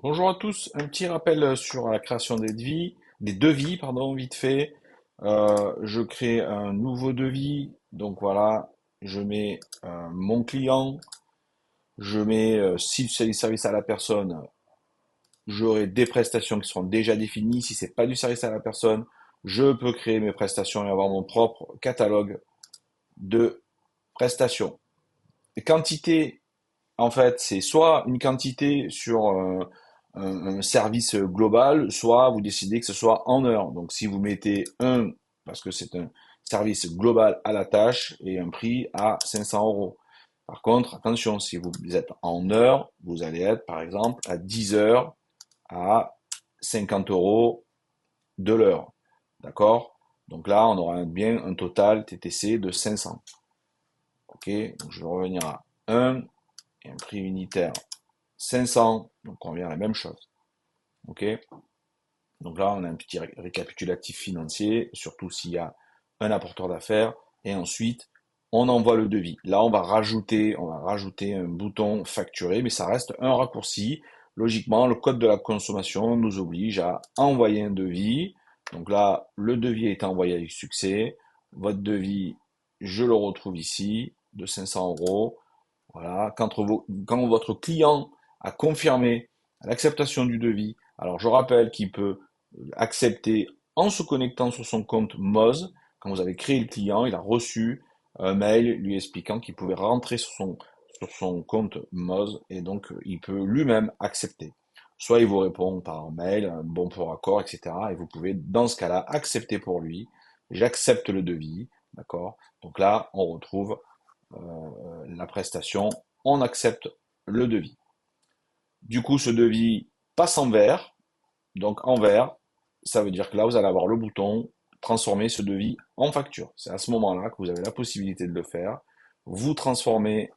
Bonjour à tous, un petit rappel sur la création des devis, pardon, vite fait. Je crée un nouveau devis, donc voilà, je mets mon client, je mets si c'est du service à la personne, j'aurai des prestations qui seront déjà définies. Si c'est pas du service à la personne, je peux créer mes prestations et avoir mon propre catalogue de prestations. Les quantités, en fait, c'est soit une quantité sur un service global, soit vous décidez que ce soit en heures. Donc si vous mettez parce que c'est un service global à la tâche et un prix à 500 euros. Par contre, attention, si vous êtes en heures, vous allez être par exemple à 10 heures à 50 euros de l'heure. D'accord? Donc là, on aura bien un total TTC de 500. Ok? Donc je vais revenir à 1 et un prix unitaire 500, donc on revient à la même chose. Ok? Donc là, on a un petit récapitulatif financier, surtout s'il y a un apporteur d'affaires, et ensuite, on envoie le devis. Là, on va rajouter un bouton facturer, mais ça reste un raccourci. Logiquement, le code de la consommation nous oblige à envoyer un devis. Donc là, le devis est envoyé avec succès. Votre devis, je le retrouve ici, de 500 euros. Voilà, quand votre client a confirmé l'acceptation du devis, alors je rappelle qu'il peut accepter en se connectant sur son compte Moz. Quand vous avez créé le client, il a reçu un mail lui expliquant qu'il pouvait rentrer sur son compte Moz et donc il peut lui-même accepter. Soit il vous répond par mail, un bon pour accord, etc. Et vous pouvez dans ce cas-là accepter pour lui. J'accepte le devis, d'accord? Donc là, on retrouve la prestation, on accepte le devis. Du coup, ce devis passe en vert. Donc en vert, ça veut dire que là, vous allez avoir le bouton transformer ce devis en facture. C'est à ce moment-là que vous avez la possibilité de le faire. Vous transformez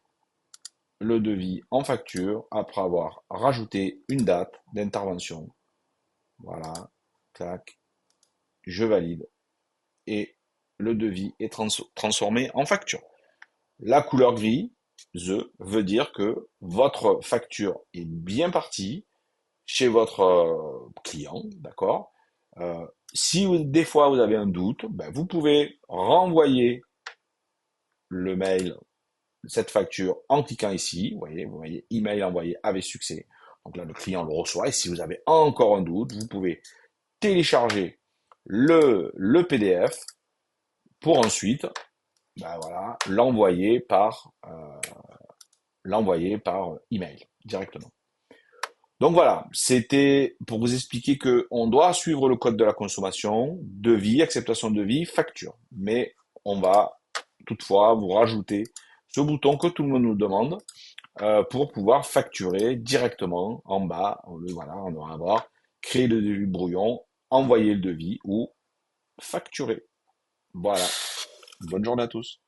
le devis en facture après avoir rajouté une date d'intervention. Voilà, clac, je valide et le devis est transformé en facture. La couleur gris, veut dire que votre facture est bien partie chez votre client, d'accord? Si des fois vous avez un doute, ben, vous pouvez renvoyer le mail, cette facture en cliquant ici. Vous voyez, email envoyé avec succès. Donc là, le client le reçoit. Et si vous avez encore un doute, vous pouvez télécharger le PDF pour ensuite, ben voilà, l'envoyer par email directement. Donc voilà, c'était pour vous expliquer que on doit suivre le code de la consommation, devis, acceptation de devis, facture. Mais on va toutefois vous rajouter ce bouton que tout le monde nous demande pour pouvoir facturer directement en bas. Voilà, on va avoir créer le devis brouillon, envoyer le devis ou facturer. Voilà. Bonne journée à tous.